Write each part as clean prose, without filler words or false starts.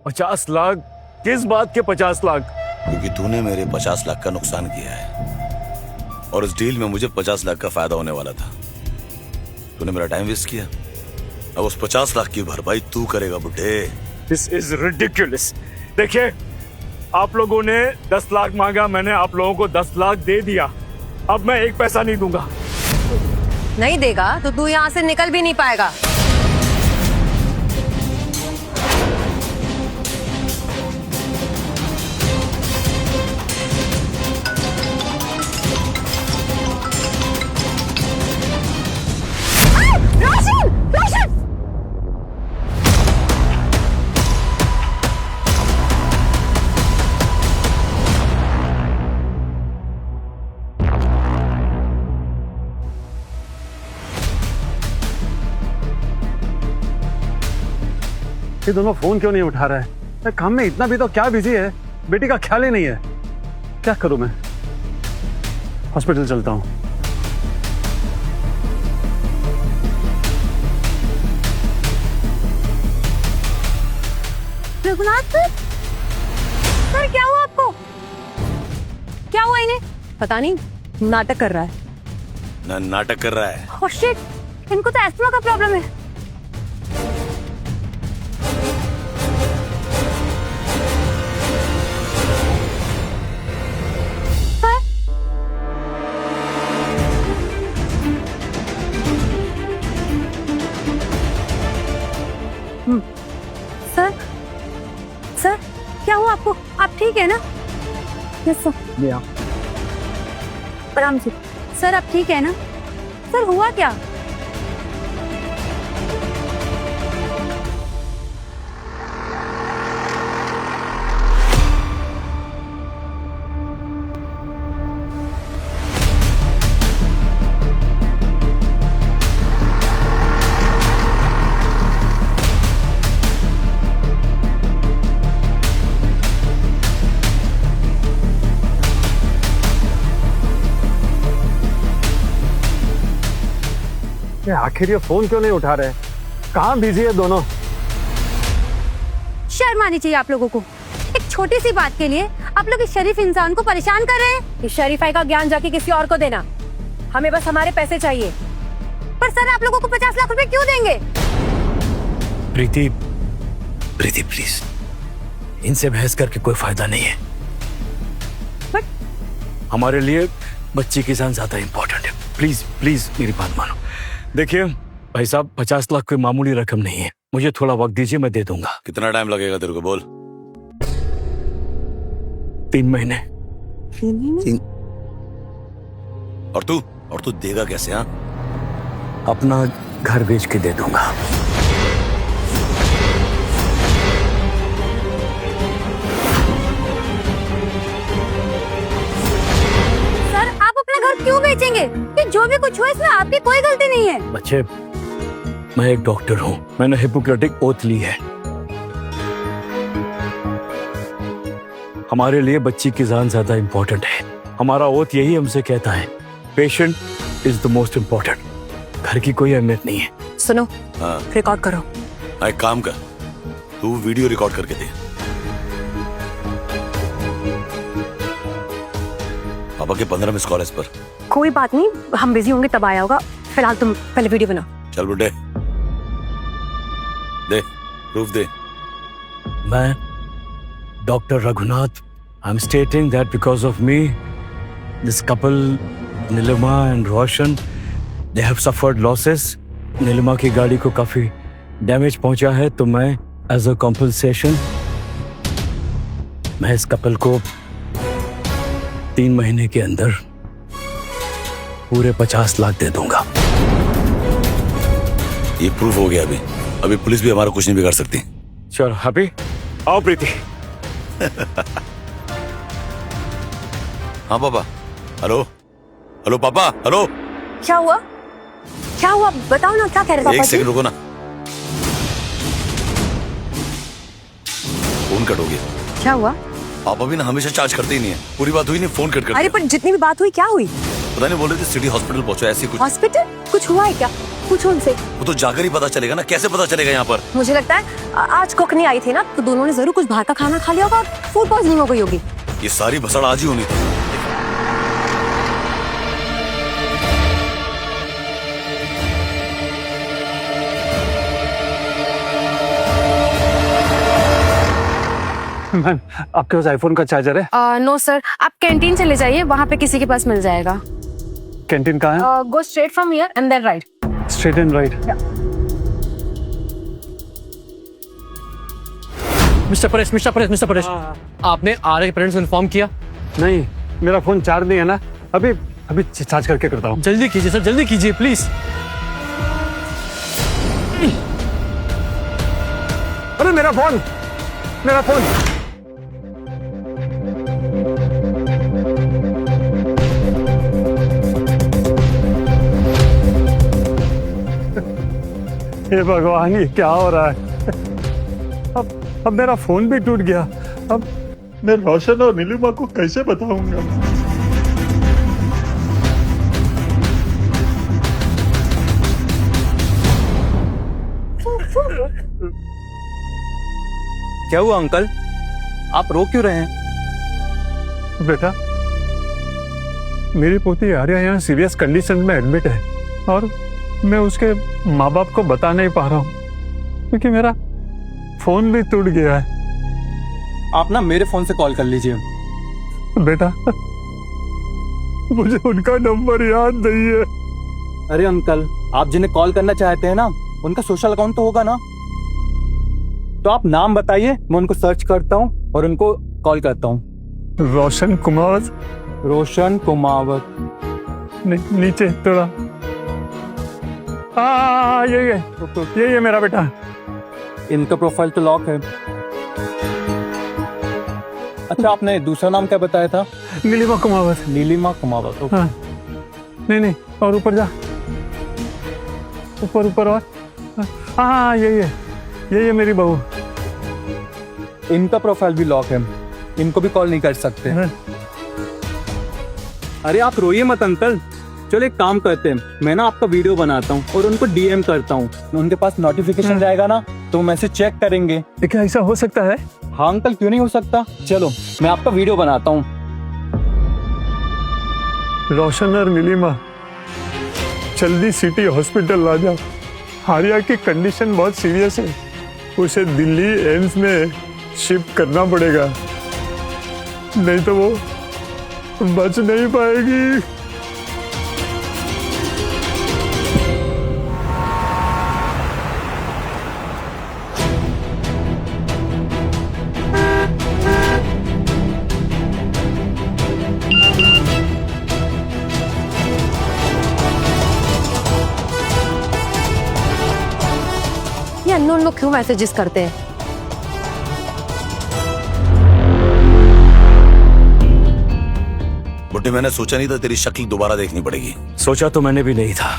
50 लाख? किस बात के 50 लाख? क्योंकि तूने मेरे 50 लाख का नुकसान किया है और इस डील में मुझे 50 लाख का फायदा होने वाला था। तूने मेरा टाइम वेस्ट किया। अब उस 50 लाख की भरपाई तू करेगा बुड्ढे। This is ridiculous. देखिए, आप लोगों ने 10 लाख मांगा, मैंने आप लोगों को 10 लाख दे दिया। अब मैं 1 पैसा नहीं दूंगा। नहीं देगा तो तू यहाँ से निकल भी नहीं पाएगा। रोशन! रोशन! ये दोनों फोन क्यों नहीं उठा रहा है? मैं काम में इतना भी तो क्या बिजी है, बेटी का ख्याल ही नहीं है। क्या करूं मैं? हॉस्पिटल चलता हूं। रघुनाथ सर, क्या हुआ आपको? क्या हुआ इन्हें? पता नहीं, नाटक कर रहा है। नाटक कर रहा है। ओह शिट, इनको तो एस्थमा का प्रॉब्लम है। सर, सर, क्या हुआ आपको? आप ठीक है ना? Yes sir. आराम से। सर, आप ठीक है ना? सर, हुआ क्या? आखिर ये फोन क्यों नहीं उठा रहे? कहाँ बिजी है दोनों? शर्म आनी चाहिए आप लोगों को। एक छोटी सी बात के लिए आप लोग इस शरीफ इंसान को परेशान कर रहे हैं। इस शरीफाई का ज्ञान जाके किसी और को देना। हमें बस हमारे पैसे चाहिए। पर सर, आप लोगों को 50 लाख रुपए क्यों देंगे? प्रीति, प्रीति प्लीज, इनसे बहस करके कोई फायदा नहीं है। बट हमारे लिए बच्ची की जान ज्यादा इंपॉर्टेंट है। प्लीज प्लीज मेरी बात मानो। देखिए भाई साहब, 50 लाख कोई मामूली रकम नहीं है। मुझे थोड़ा वक्त दीजिए, मैं दे दूंगा। कितना टाइम लगेगा तेरे को? बोल। 3 महीने। और तू देगा कैसे? हाँ, अपना घर बेच के दे दूंगा। सर, आप अपना घर क्यों बेचेंगे? कि जो भी कुछ हुआ इसमें आपकी कोई गलती नहीं है। बच्चे, मैं एक डॉक्टर हूँ, मैंने हिपोक्रेटिक ओथ ली है। हमारे लिए बच्ची की जान ज्यादा इंपॉर्टेंट है। हमारा ओथ यही हमसे कहता है, patient is the most important. घर की कोई अहमियत नहीं है। सुनो, हाँ। रिकॉर्ड करो। एक काम कर, तू वीडियो रिकॉर्ड करके दे। पापा के 15 मिस कॉल इस पर। कोई बात नहीं, हम बिजी होंगे तब आया होगा। फिलहाल तुम पहले वीडियो बनाओ। चल बुड्ढे, दे प्रूफ दे। मैं doctor Raghunath, I am stating that because of me this couple Neelima and Roshan, they have suffered losses. Neelima की गाड़ी को काफी डैमेज पहुंचा है, तो मैं एज अ कॉम्पनसेशन मैं इस कपल को 3 महीने के अंदर पूरे 50 लाख दे दूंगा। ये प्रूफ हो गया। अभी पुलिस भी हमारा कुछ नहीं बिगाड़ सकती। चलो अभी आओ प्रीति। हाँ पापा। हेलो हेलो पापा, हेलो। क्या हुआ? क्या हुआ? बताओ ना, क्या कह रहे थे? एक सेकंड रुको ना, फोन कट हो गया। क्या हुआ? पापा भी ना हमेशा चार्ज करते ही नहीं है। पूरी बात हुई नहीं, फोन कट कर अरे दिया। पर जितनी भी बात हुई, क्या हुई? पता नहीं बोल रही थी सिटी हॉस्पिटल पहुंचा ऐसी कुछ। हॉस्पिटल? कुछ हुआ है क्या? पूछो उनसे। वो तो जाकर ही पता चलेगा ना, कैसे पता चलेगा यहाँ पर? मुझे लगता है आज कोकनी आई थी ना, तो दोनों ने जरूर कुछ बाहर का खाना खा लिया होगा और फूड पॉइजनिंग हो गई होगी। ये सारी भसड़ आज ही होनी थी। मैम, आपके पास आईफोन का चार्जर है? नो सर, आप कैंटीन चले जाइए, वहाँ पे किसी के पास मिल जाएगा। कैंटीन कहाँ है? Go straight from here and then right. Straight and right. Mister Paresh, आपने आर के पेरेंट्स को इन्फॉर्म किया? नहीं, मेरा फोन चार्ज नहीं है ना, अभी चार्ज करके करता हूँ। जल्दी कीजिए सर, जल्दी कीजिए प्लीज। अरे मेरा फोन। हे भगवान, ये क्या हो रहा है? अब मेरा फोन भी टूट गया। अब मैं रोशन और नीलिमा को कैसे बताऊंगा? क्या हुआ अंकल, आप रो क्यों रहे हैं? बेटा, मेरी पोती आर्या यहाँ सीरियस कंडीशन में एडमिट है और मैं उसके माँ बाप को बता नहीं पा रहा हूँ क्योंकि मेरा फोन भी टूट गया है। आप ना मेरे फोन से कॉल कर लीजिए। बेटा, मुझे उनका नंबर याद नहीं है। अरे अंकल, आप जिन्हें कॉल करना चाहते हैं ना, उनका सोशल अकाउंट तो होगा ना, तो आप नाम बताइए, मैं उनको सर्च करता हूँ और उनको कॉल करता हूँ। रोशन कुमावत। नीचे थोड़ा। ये मेरा बेटा। इनका प्रोफाइल तो लॉक है। अच्छा, आपने दूसरा नाम क्या बताया था? नीलिमा कुमावत। ओके। हाँ। नहीं, और ऊपर जा, ऊपर और। हाँ, ये मेरी बहू। इनका प्रोफाइल भी लॉक है, इनको भी कॉल नहीं कर सकते। अरे आप रोइए मत अंकल, चलो एक काम करते हैं, मैं ना आपका वीडियो बनाता हूँ और उनको डीएम करता हूँ, उनके पास नोटिफिकेशन जाएगा ना, तो मैसेज चेक करेंगे। क्या ऐसा हो सकता है? हाँ अंकल, क्यों नहीं हो सकता। चलो मैं आपका वीडियो बनाता हूँ। रोशन और नीलिमा, जल्दी सिटी हॉस्पिटल आ जाओ। आर्या की कंडीशन बहुत सीरियस है, उसे दिल्ली एम्स में शिफ्ट करना पड़ेगा, नहीं तो वो बच नहीं पाएगी। ये अननोन लोग क्यों मैसेजेस करते हैं? बुड्ढे, मैंने सोचा नहीं था तेरी शक्ल दोबारा देखनी पड़ेगी। सोचा तो मैंने भी नहीं था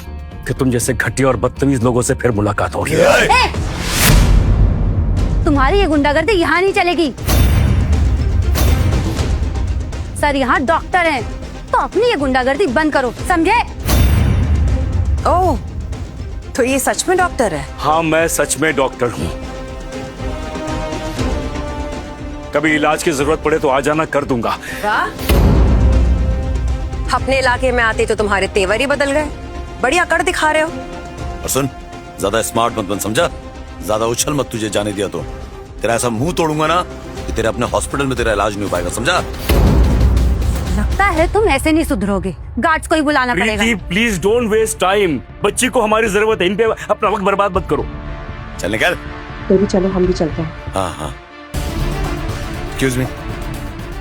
कि तुम जैसे घटिया और बदतमीज लोगों से फिर मुलाकात होगी। तुम्हारी ये गुंडागर्दी यहाँ नहीं चलेगी। सर यहाँ डॉक्टर हैं, तो अपनी ये गुंडागर्दी बंद करो, समझे? ओह, तो ये सच में डॉक्टर है? हाँ, मैं सच में डॉक्टर हूँ। कभी इलाज की जरूरत पड़े तो आ जाना, कर दूंगा। अपने इलाके में आते तो तुम्हारे तेवर ही बदल गए। बड़ी अकड़ दिखा रहे हो। और सुन, ज्यादा स्मार्ट मत बन, समझा? ज्यादा उछल मत, तुझे जाने दिया तो तेरा ऐसा मुंह तोड़ूंगा ना कि तेरे अपने हॉस्पिटल में तेरा इलाज नहीं हो पाएगा, समझा? लगता है तुम ऐसे नहीं सुधरोगे, गार्ड्स को ही बुलाना पड़ेगा। प्लीज डोंट वेस्ट टाइम, बच्ची को हमारी जरूरत है, इन पे अपना वक्त बर्बाद मत करो। चल निकल। तो भी चलो, हम भी चलते हैं। हाँ। एक्सक्यूज मी,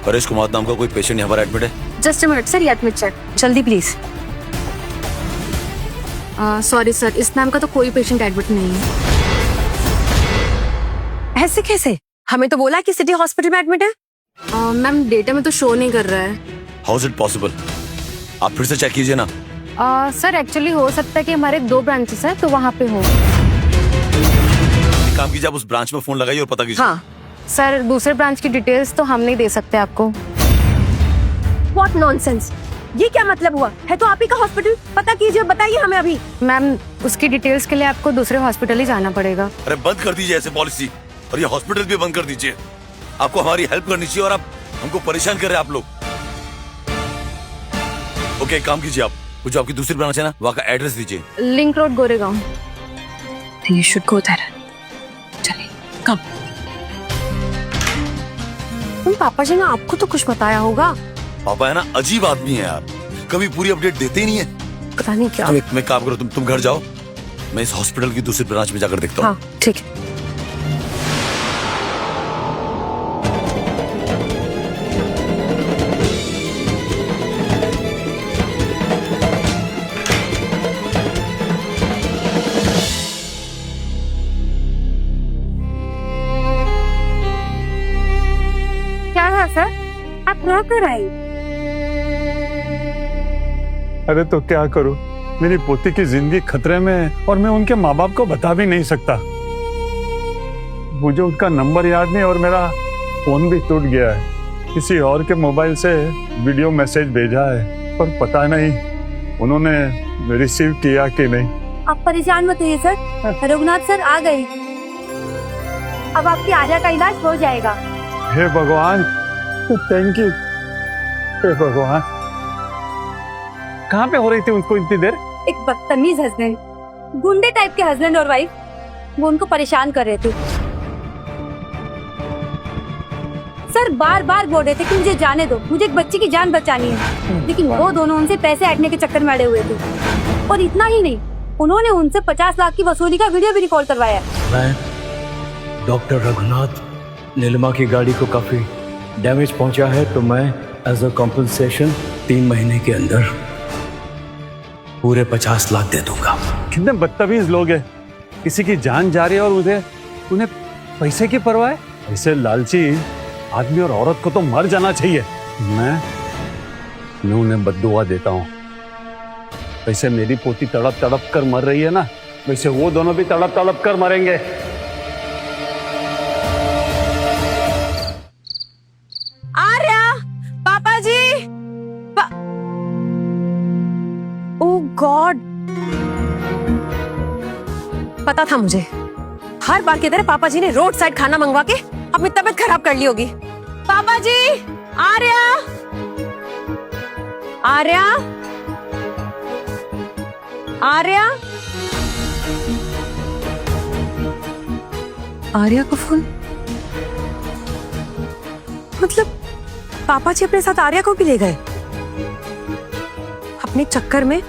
परेश कुमार नाम का कोई पेशेंट यहाँ पर एडमिट है? जस्ट अ मिनट सर, ये एडमिट चेक जल्दी प्लीज। सॉरी सर, इस नाम का तो कोई पेशेंट एडमिट नहीं है। ऐसे कैसे? हमें तो बोला कि सिटी हॉस्पिटल में एडमिट है। मैम डेटा में तो शो नहीं कर रहा है। How is it possible? आप फिर से चेक कीजिए ना। सर एक्चुअली हो सकता है कि हमारे 2 ब्रांचेस हैं, तो वहाँ पे हो। काम कीजिए, आप उस ब्रांच में फोन लगाइए और पता कीजिए। हाँ सर, दूसरे ब्रांच की डिटेल्स तो हम नहीं दे सकते आपको। What nonsense! ये क्या मतलब हुआ? है तो आप ही का हॉस्पिटल, पता कीजिए, बताइए हमें अभी। मैम उसकी डिटेल्स के लिए आपको दूसरे हॉस्पिटल ही जाना पड़ेगा। अरे बंद कर दीजिए ऐसे पॉलिसी, और ये हॉस्पिटल भी बंद कर दीजिए। आपको हमारी हेल्प करनी चाहिए और आप हमको परेशान कर रहे हैं आप लोग। ओके, एक काम कीजिए, आप वो जो आपकी दूसरी ब्रांच है ना, वहाँ का एड्रेस दीजिए। Link road Goregaon. You should go there. चलिए, कम। पापा जी ने आपको तो कुछ बताया होगा। पापा है ना, अजीब आदमी है यार, कभी पूरी अपडेट देते ही नहीं है। पता नहीं क्या। तुम एक काम करो, तुम घर जाओ, मैं इस हॉस्पिटल की दूसरी ब्रांच में जाकर देखता हूँ। हाँ ठीक है। क्या हुआ सर, आप रो कर आई? अरे तो क्या करूं, मेरी पोती की जिंदगी खतरे में है और मैं उनके माँ बाप को बता भी नहीं सकता। मुझे उनका नंबर याद नहीं और मेरा फोन भी टूट गया है। किसी और के मोबाइल से वीडियो मैसेज भेजा है, पर पता नहीं उन्होंने रिसीव किया कि नहीं। आप परेशान मत होइए सर, रघुनाथ सर आ गए। अब आपकी आर्या का इलाज हो जाएगा। हे भगवान, थैंक यू। हे भगवान, कहाँ पे हो रही थी उसको इतनी देर? एक बदतमीज हस्बैंड, गुंडे टाइप के हस्बैंड और वाइफ, वो उनको परेशान कर रहे थे। सर बार बार बोल रहे थे कि मुझे जाने दो, मुझे एक बच्चे की जान बचानी है, लेकिन वो दोनों उनसे पैसे ऐंठने के चक्कर में अड़े हुए थे। और इतना ही नहीं, उन्होंने उनसे 50 लाख की वसूली का वीडियो भी रिकॉर्ड करवाया। मैं डॉक्टर रघुनाथ, नीलिमा की गाड़ी को काफी डैमेज पहुंचा है, तो मैं एज अ कॉम्पनसेशन 3 महीने के अंदर पूरे 50 लाख दे दूंगा। कितने बदतमीज लोग हैं, किसी की जान जा रही है और उन्हें पैसे की परवाह है। ऐसे लालची आदमी और औरत को तो मर जाना चाहिए। मैं उन्हें बद्दुआ देता हूँ। वैसे मेरी पोती तड़प तड़प कर मर रही है ना, वैसे वो दोनों भी तड़प तड़प कर मरेंगे। आर्या, पापा जी, ओह गॉड, पता था मुझे। हर बार की तरह पापा जी ने रोड साइड खाना मंगवा के अपनी तबीयत खराब कर ली होगी। पापा जी, आर्या, आर्या, आर्या, आर्या का फोन, मतलब पापा जी अपने साथ आर्या को भी ले गए। अपने चक्कर में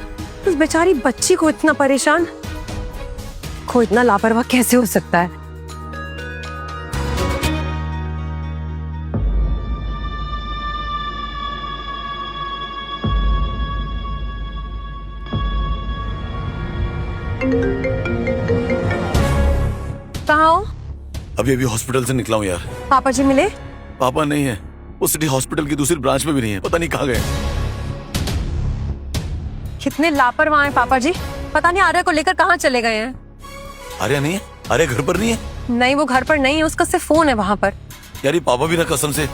उस बेचारी बच्ची को इतना परेशान, को इतना लापरवाह कैसे हो सकता है? कहाँ हो? अभी अभी हॉस्पिटल से निकला हूँ यार। पापा जी मिले? पापा नहीं है, वो सिटी हॉस्पिटल की दूसरी ब्रांच में भी नहीं है, पता नहीं कहाँ गए। कितने लापरवाह हैं पापा जी, पता नहीं आर्या को लेकर कहाँ चले गए हैं। आर्या नहीं है? आर्या घर पर नहीं है? नहीं, वो घर पर नहीं है, उसका सिर्फ फोन है वहाँ पर। यार ये पापा भी ना, कसम से,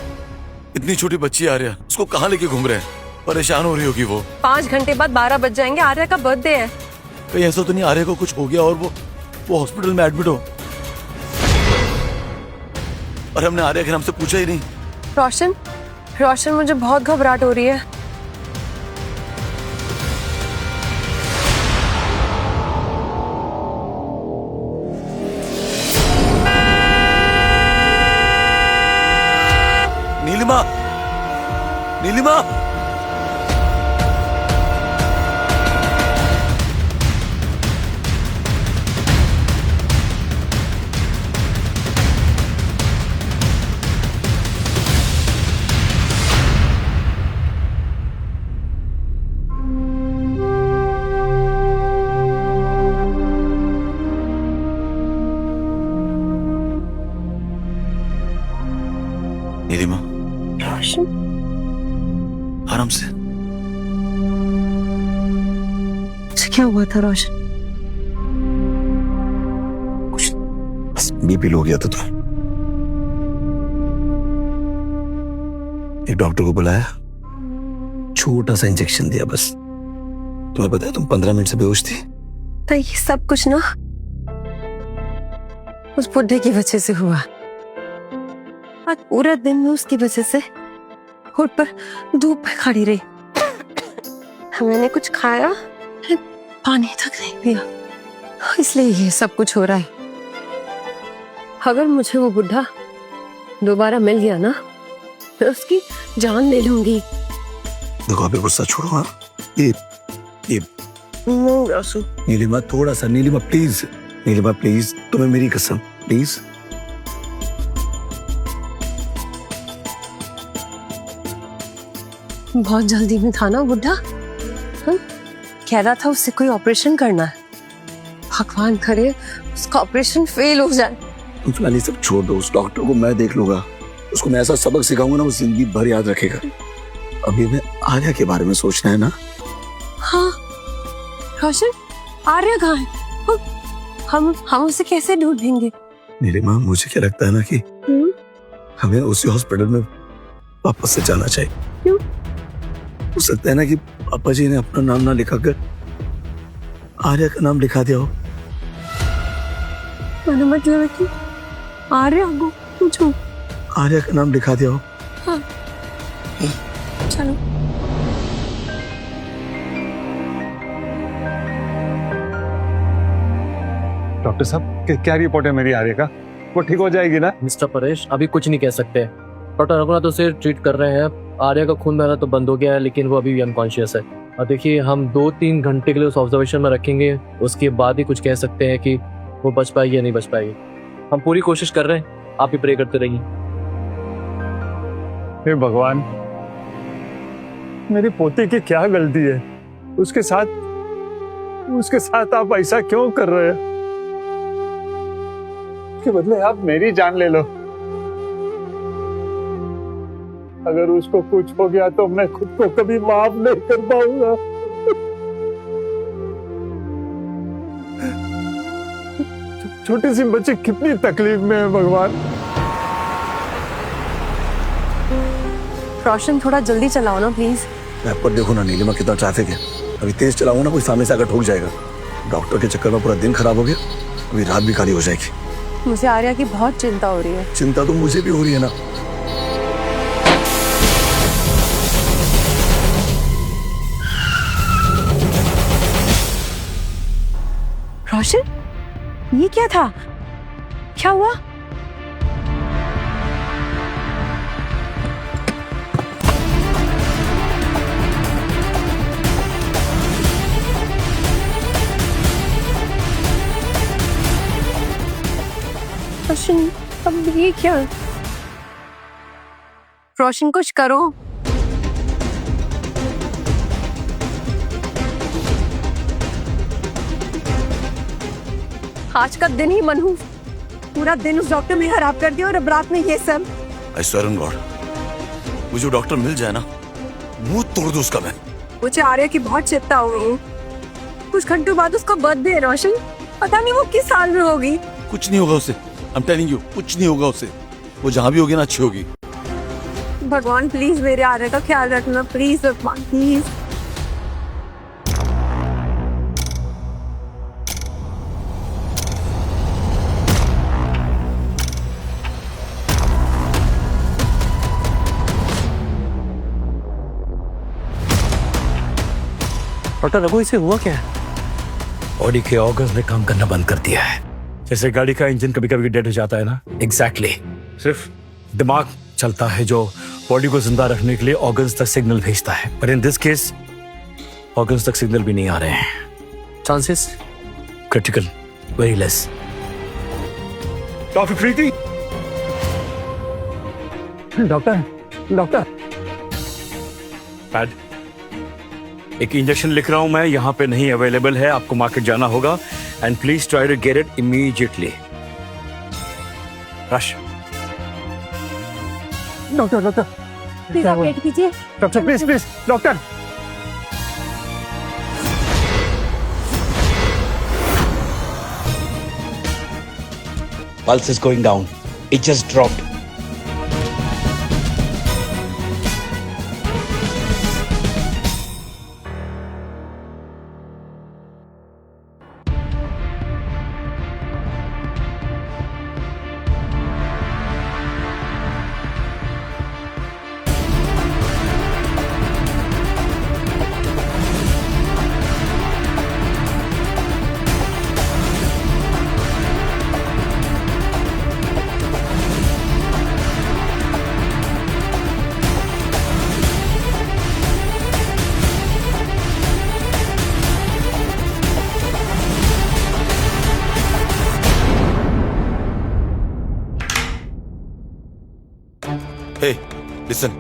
इतनी छोटी बच्ची आर्या, उसको कहाँ लेके घूम रहे हैं? परेशान हो रही होगी वो। 5 घंटे बाद 12 बज जाएंगे, आर्या का बर्थडे है। कहीं ऐसा तो नहीं आर्या को कुछ हो गया और वो हॉस्पिटल में एडमिट हो? और हमने आर्या के नाम से पूछा ही नहीं। रोशन, रोशन, मुझे बहुत घबराहट हो रही है। नीलिमा, नीलिमा, नीलिमा, रोशन, आराम से। क्या हुआ था रोशन? कुछ बस बीपी लो गया था तो एक डॉक्टर को बुलाया, छोटा सा इंजेक्शन दिया बस। तुम्हें पता है तुम 15 मिनट से बेहोश थी। तो ये सब कुछ ना उस बुढ़े की वजह से हुआ। आज पूरा दिन मैं उसकी वजह से होठ पर धूप में खड़ी रही। मैंने कुछ खाया, पानी तक नहीं पिया, इसलिए ये सब कुछ हो रहा है। अगर मुझे वो बुढ़ा दोबारा मिल गया ना, मैं उसकी जान ले लूंगी। देखो अभी गुस्सा छोड़ो। हाँ ये नीलिमा, थोड़ा सा नीलिमा प्लीज, नीलिमा प्लीज, तुम्हें मेरी कसम प्लीज। बहुत जल्दी में था ना बुढ़ा। कह रहा था उससे कोई ऑपरेशन करना है। भगवान करे उसका ऑपरेशन फेल हो जाए। तुम फिलहाल ये सब छोड़ दो, उस डॉक्टर को मैं देख लूंगा। उसको मैं ऐसा सबक सिखाऊंगा ना, वो जिंदगी भर याद रखेगा। अभी मैं आर्या के बारे में सोचना है ना। हाँ रोशन, आर्या कहाँ है? हम उसे कैसे ढूंढेंगे? नीलिमा, मुझे क्या लगता है ना कि हमें उसी हॉस्पिटल में वापस से जाना चाहिए। क्यों? हो सकता है ना कि पापा जी ने अपना नाम ना लिखा कर आर्या का नाम लिखा दिया हो। मैंने मतलब है कि आर्या को पूछो। आर्या का नाम लिखा दिया हो। हाँ चलो। डॉक्टर साहब क्या रिपोर्ट है मेरी आर्या का? वो ठीक हो जाएगी ना? मिस्टर परेश, अभी कुछ नहीं कह सकते। डॉक्टर रघुनाथ उसे ट्रीट कर रहे हैं। आर्या का खून बहना तो बंद हो गया है, लेकिन वो अभी भी अनकॉन्शियस है। और देखिए, हम 2-3 घंटे के लिए उस ऑब्जर्वेशन में रखेंगे, उसके बाद ही कुछ कह सकते हैं कि वो बच पाएगी या नहीं बच पाएगी। हम पूरी कोशिश कर रहे हैं, आप भी प्रे करते रहिए। हे भगवान, मेरी पोती की क्या गलती है? उसके साथ आप ऐसा क्यों कर रहे हैं? उसके बदले आप मेरी जान ले लो। अगर उसको कुछ हो गया तो मैं खुद को कभी माफ नहीं कर पाऊंगा। छोटी सी बच्ची कितनी तकलीफ में है भगवान। रोशन, थोड़ा जल्दी चलाओ ना प्लीज। मैप पर देखो ना नीलिमा, कितना ट्रैफिक है। अभी तेज चलाऊंगा ना, कोई सामने से आकर ठोक जाएगा। डॉक्टर के चक्कर में पूरा दिन खराब हो गया, अभी रात भी खाली हो जाएगी। मुझे आर्या की बहुत चिंता हो रही है। चिंता तो मुझे भी हो रही है ना। रोशन, ये क्या था? क्या हुआ? रोशन, अब ये क्या? रोशन, कुछ करो। आज का दिन ही मनहूस, पूरा दिन उस डॉक्टर ने खराब कर दिया और अब रात में ये सब। I swear on God, मुझे डॉक्टर मिल जाए ना, मुंह तोड़ दूं उसका मैं। मुझे आर्या की बहुत चिंता हो रही है। कुछ घंटों बाद उसका बर्थडे है रोशन, पता नहीं वो किस साल में होगी। कुछ नहीं होगा उसे, I'm telling you, कुछ नहीं होगा उसे। वो जहां भी होगी ना, अच्छी होगी। भगवान प्लीज मेरे आर्या का ख्याल रखना, प्लीज भगवान प्लीज। डॉक्टर रघु, इसे हुआ क्या है? बॉडी के ऑर्गन्स ने काम करना बंद कर दिया है। जैसे गाड़ी का इंजन कभी कभी डेड हो जाता है ना, एग्जैक्टली। सिर्फ दिमाग चलता है जो बॉडी को जिंदा रखने के लिए ऑर्गन्स तक सिग्नल भेजता है, पर इन दिस केस ऑर्गन्स तक सिग्नल भी नहीं आ रहे हैं। Chances critical, very less. Doctor Preeti, doctor pad, एक इंजेक्शन लिख रहा हूं मैं, यहाँ पे नहीं अवेलेबल है, आपको मार्केट जाना होगा। And please try to get it immediately. Rush. Doctor please आप वेट कीजिए। Doctor please doctor. Pulse is going down. It just dropped. Hey listen,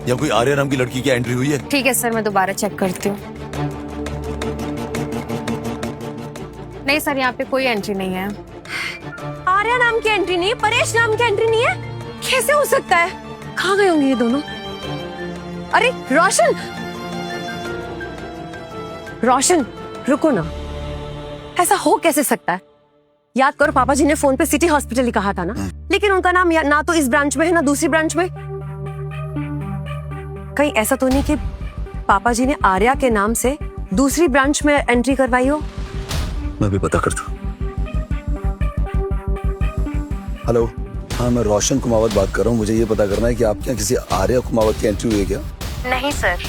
यहाँ कोई आर्या नाम की लड़की की एंट्री हुई है? ठीक है सर, मैं दोबारा चेक करती हूँ। नहीं सर, यहाँ पे कोई एंट्री नहीं है। आर्या नाम की एंट्री नहीं है, परेश नाम की एंट्री नहीं है। कैसे हो सकता है? कहाँ गए होंगे ये दोनों? अरे रोशन, रोशन रुको ना, ऐसा हो कैसे सकता है? याद करो, पापा जी ने फोन पे सिटी हॉस्पिटल ही कहा था ना, लेकिन उनका नाम ना तो इस ब्रांच में है ना दूसरी ब्रांच में। कहीं ऐसा तो नहीं कि पापा जी ने आर्या के नाम से दूसरी ब्रांच में एंट्री करवाई हो? मैं भी पता करता हूँ। हेलो, हाँ मैं रोशन कुमावत बात कर रहा हूँ। मुझे ये पता करना है कि आपके यहाँ किसी आर्या कुमावत की एंट्री हुई है क्या? नहीं सर।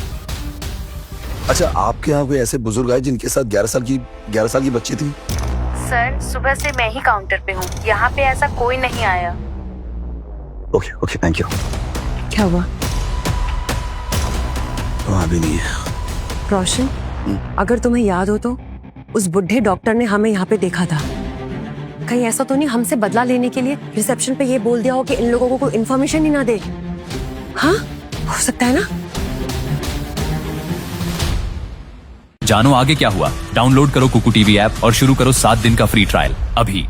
अच्छा, आपके यहाँ कोई ऐसे बुजुर्ग आए जिनके साथ 11 साल की बच्ची थी? सर सुबह से मैं ही काउंटर पे हूँ, यहाँ पे ऐसा कोई नहीं आया। Okay okay, thank you. क्या हुआ? वहाँ भी नहीं है। रोशन, अगर तुम्हें याद हो तो उस बुढ़े डॉक्टर ने हमें यहाँ पे देखा था। कहीं ऐसा तो नहीं हमसे बदला लेने के लिए रिसेप्शन पे ये बोल दिया हो कि इन लोगों को कोई इन्फॉर्मेशन ही ना दे? हाँ, हो सकता है ना। जानो आगे क्या हुआ? डाउनलोड करो कुकू टीवी ऐप और शुरू करो 7 दिन का फ्री ट्रायल अभी।